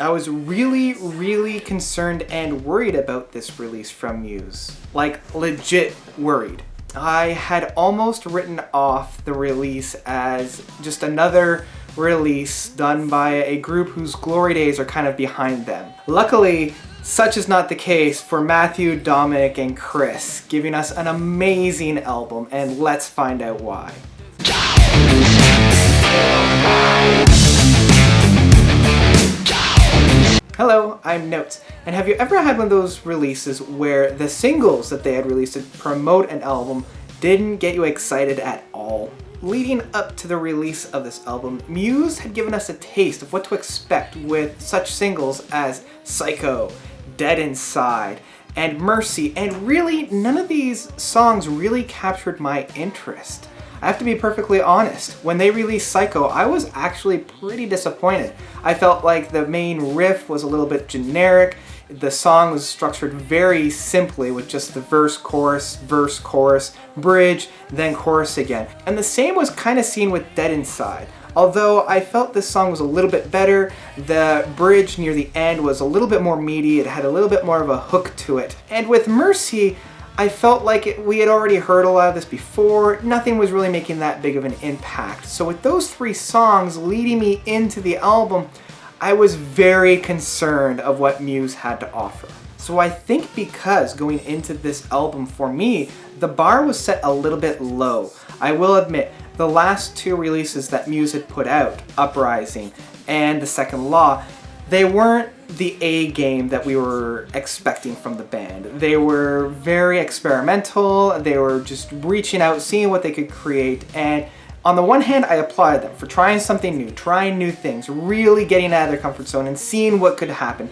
I was really concerned and worried about this release from Muse. Like, legit worried. I had almost written off the release as just another release done by a group whose glory days are kind of behind them. Luckily, such is not the case for Matthew, Dominic, and Chris, giving us an amazing album, and let's find out why. Hello, I'm Notes, and have you ever had one of those releases where the singles that they had released to promote an album didn't get you excited at all? Leading up to the release of this album, Muse had given us a taste of what to expect with such singles as Psycho, Dead Inside, and Mercy, and really none of these songs really captured my interest. I have to be perfectly honest, when they released Psycho, I was actually pretty disappointed. I felt like the main riff was a little bit generic. The song was structured very simply with just the verse, chorus, bridge, then chorus again. And the same was kind of seen with Dead Inside. Although I felt this song was a little bit better, the bridge near the end was a little bit more meaty, it had a little bit more of a hook to it. And with Mercy, I felt like we had already heard a lot of this before, nothing was really making that big of an impact. So with those three songs leading me into the album, I was very concerned of what Muse had to offer. So I think because going into this album for me, the bar was set a little bit low. I will admit, the last two releases that Muse had put out, Uprising and The Second Law, they weren't the A game that we were expecting from the band. They were very experimental, they were just reaching out, seeing what they could create, and on the one hand, I applaud them for trying something new, trying new things, really getting out of their comfort zone and seeing what could happen.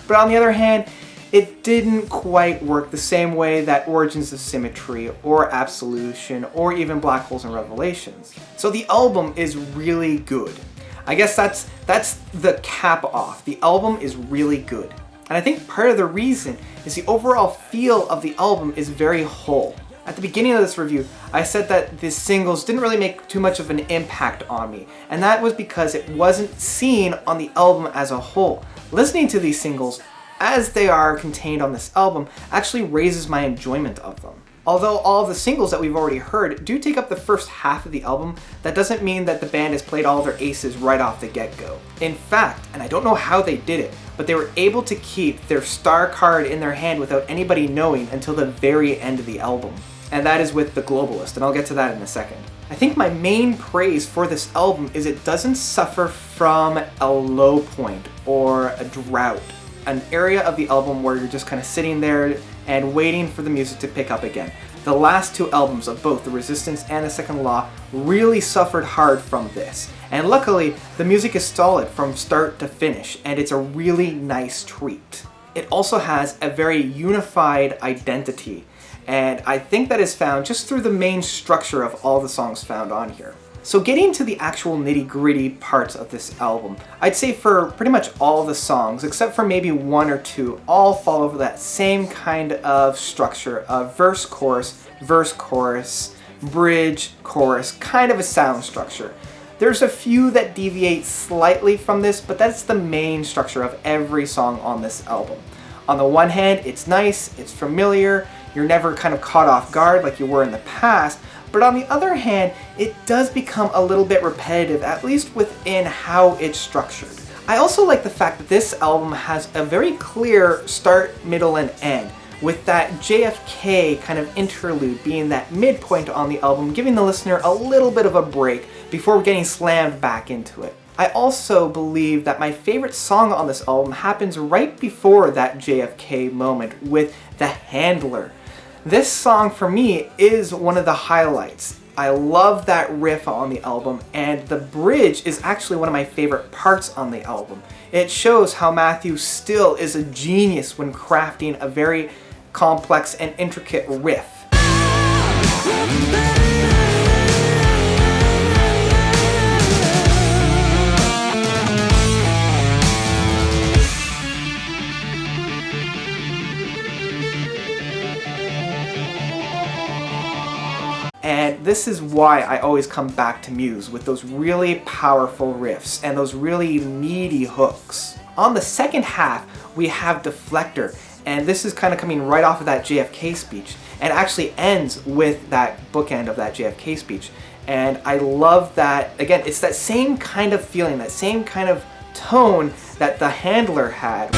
But on the other hand, it didn't quite work the same way that Origins of Symmetry or Absolution or even Black Holes and Revelations. So the album is really good. I guess that's the cap off. The album is really good. And I think part of the reason is the overall feel of the album is very whole. At the beginning of this review, I said that the singles didn't really make too much of an impact on me, and that was because it wasn't seen on the album as a whole. Listening to these singles, as they are contained on this album, actually raises my enjoyment of them. Although all of the singles that we've already heard do take up the first half of the album, that doesn't mean that the band has played all of their aces right off the get-go. In fact, and I don't know how they did it, but they were able to keep their star card in their hand without anybody knowing until the very end of the album. And that is with The Globalist, and I'll get to that in a second. I think my main praise for this album is it doesn't suffer from a low point or a drought, an area of the album where you're just kind of sitting there and waiting for the music to pick up again. The last two albums of both The Resistance and The Second Law really suffered hard from this. And luckily, the music is solid from start to finish, and it's a really nice treat. It also has a very unified identity, and I think that is found just through the main structure of all the songs found on here. So getting to the actual nitty-gritty parts of this album, I'd say for pretty much all the songs, except for maybe one or two, all follow that same kind of structure of verse, chorus, bridge, chorus, kind of a sound structure. There's a few that deviate slightly from this, but that's the main structure of every song on this album. On the one hand, it's nice, it's familiar, you're never kind of caught off guard like you were in the past, but on the other hand, it does become a little bit repetitive, at least within how it's structured. I also like the fact that this album has a very clear start, middle, and end, with that JFK kind of interlude being that midpoint on the album, giving the listener a little bit of a break before getting slammed back into it. I also believe that my favorite song on this album happens right before that JFK moment with The Handler. This song for me is one of the highlights. I love that riff on the album, and the bridge is actually one of my favorite parts on the album. It shows how Matthew still is a genius when crafting a very complex and intricate riff. And this is why I always come back to Muse with those really powerful riffs and those really meaty hooks. On the second half, we have Deflector, and this is kind of coming right off of that JFK speech, and actually ends with that bookend of that JFK speech. And I love that, again, it's that same kind of feeling, that same kind of tone that the Handler had.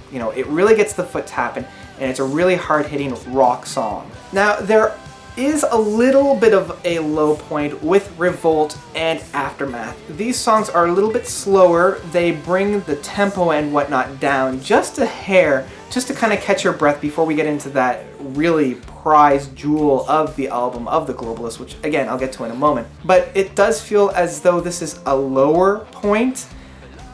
You know, it really gets the foot tapping, and it's a really hard-hitting rock song. Now, there is a little bit of a low point with Revolt and Aftermath. These songs are a little bit slower. They bring the tempo and whatnot down just a hair, just to kind of catch your breath before we get into that really prized jewel of the album, of the Globalist, which again, I'll get to in a moment. But it does feel as though this is a lower point.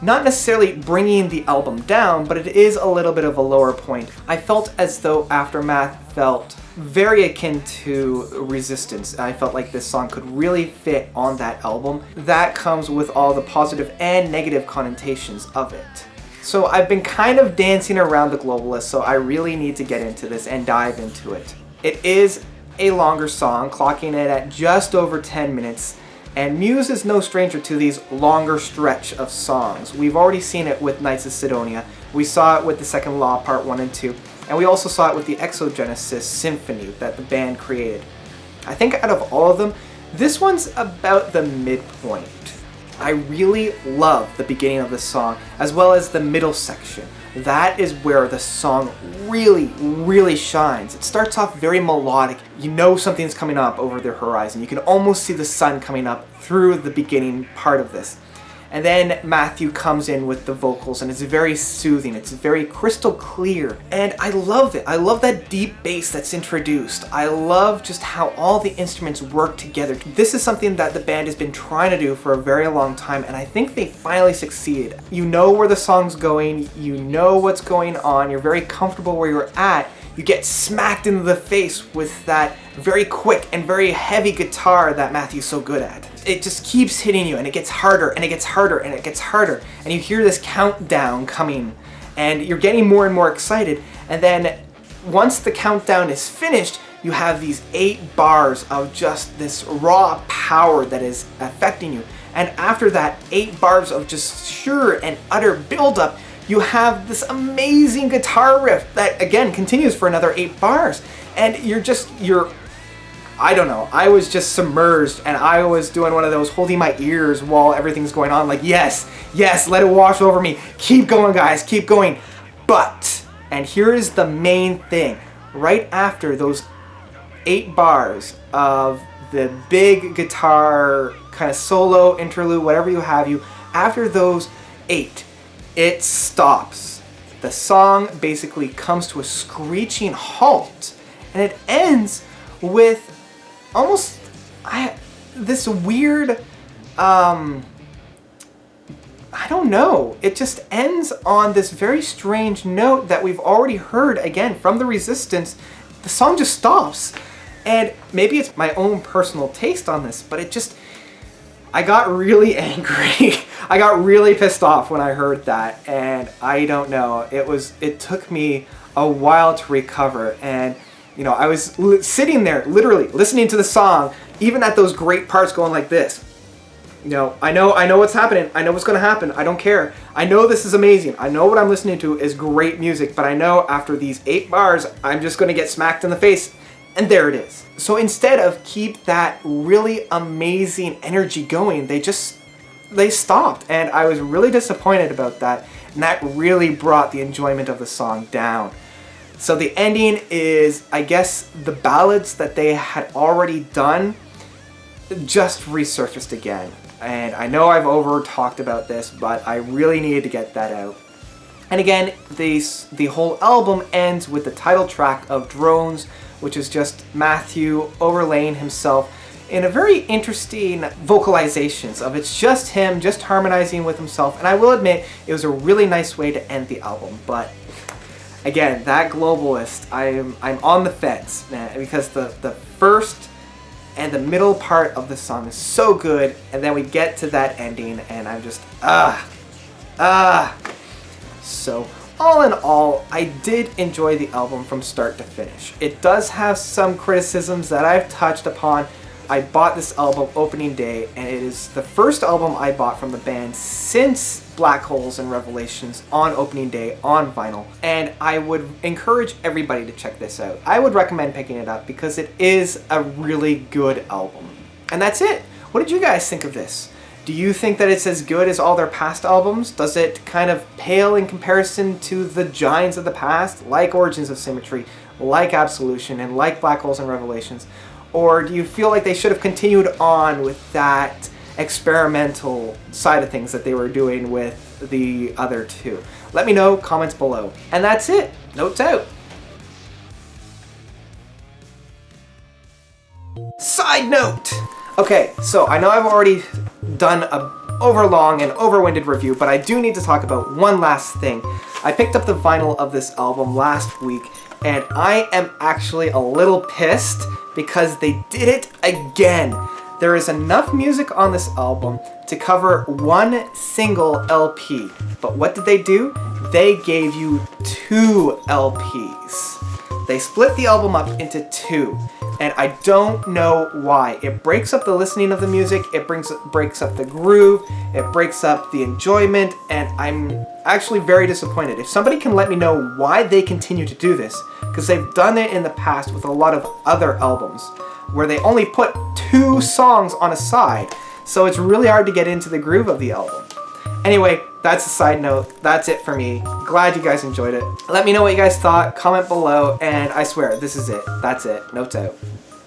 Not necessarily bringing the album down, but it is a little bit of a lower point. I felt as though Aftermath felt very akin to Resistance. I felt like this song could really fit on that album. That comes with all the positive and negative connotations of it. So I've been kind of dancing around the Globalist, so I really need to get into this and dive into it. It is a longer song, clocking it at just over 10 minutes. And Muse is no stranger to these longer stretch of songs. We've already seen it with Knights of Sidonia. We saw it with the Second Law Part 1 and 2. And we also saw it with the Exogenesis Symphony that the band created. I think out of all of them, this one's about the midpoint. I really love the beginning of the song, as well as the middle section. That is where the song really shines. It starts off very melodic. You know something's coming up over the horizon. You can almost see the sun coming up through the beginning part of this. And then Matthew comes in with the vocals, and it's very soothing. It's very crystal clear. And I love it. I love that deep bass that's introduced. I love just how all the instruments work together. This is something that the band has been trying to do for a very long time, and I think they finally succeeded. You know where the song's going. You know what's going on. You're very comfortable where you're at. You get smacked into the face with that very quick and very heavy guitar that Matthew's so good at. It just keeps hitting you, and it gets harder and it gets harder and it gets harder, and you hear this countdown coming, and you're getting more and more excited. And then once the countdown is finished, you have these 8 bars of just this raw power that is affecting you. And after that 8 bars of just sure and utter buildup, you have this amazing guitar riff that again continues for another 8 bars. And I don't know, I was just submerged, and I was doing one of those holding my ears while everything's going on, like, yes, let it wash over me. Keep going, guys, keep going. But, and here is the main thing, right after those 8 bars of the big guitar kind of solo, interlude, whatever you have, after those 8, it stops. The song basically comes to a screeching halt, and it ends with almost this weird, I don't know, it just ends on this very strange note that we've already heard again from the Resistance. The song just stops, and maybe it's my own personal taste on this, but I got really angry. I got really pissed off when I heard that, and I don't know, it took me a while to recover. And you know, I was sitting there literally listening to the song, even at those great parts, going like this. You know, I know what's happening. I know what's going to happen. I don't care. I know this is amazing. I know what I'm listening to is great music, but I know after these 8 bars, I'm just going to get smacked in the face. And there it is. So instead of keep that really amazing energy going, they stopped. And I was really disappointed about that. And that really brought the enjoyment of the song down. So the ending is, I guess, the ballads that they had already done just resurfaced again. And I know I've over talked about this, but I really needed to get that out. And again, the whole album ends with the title track of Drones, which is just Matthew overlaying himself in a very interesting vocalizations of it's just him, just harmonizing with himself. And I will admit, it was a really nice way to end the album, but again, that Globalist, I'm on the fence, man, because the first and the middle part of the song is so good, and then we get to that ending, and I'm just, So all in all, I did enjoy the album from start to finish. It does have some criticisms that I've touched upon. I bought this album opening day, and it is the first album I bought from the band since Black Holes and Revelations on opening day on vinyl, and I would encourage everybody to check this out. I would recommend picking it up because it is a really good album. And that's it. What did you guys think of this? Do you think that it's as good as all their past albums? Does it kind of pale in comparison to the giants of the past, like Origins of Symmetry, like Absolution, and like Black Holes and Revelations? Or do you feel like they should have continued on with that experimental side of things that they were doing with the other two? Let me know, comments below. And that's it. Notes out. Side note! Okay, so I know I've already done a overlong and overwinded review, but I do need to talk about one last thing. I picked up the vinyl of this album last week, and I am actually a little pissed because they did it again. There is enough music on this album to cover one single LP, but what did they do? They gave you 2 LPs. They split the album up into 2. And I don't know why. It breaks up the listening of the music, it breaks up the groove, it breaks up the enjoyment, and I'm actually very disappointed. If somebody can let me know why they continue to do this, because they've done it in the past with a lot of other albums, where they only put 2 songs on a side, so it's really hard to get into the groove of the album. Anyway, that's a side note. That's it for me. Glad you guys enjoyed it. Let me know what you guys thought. Comment below, and I swear, this is it. That's it. Notes out.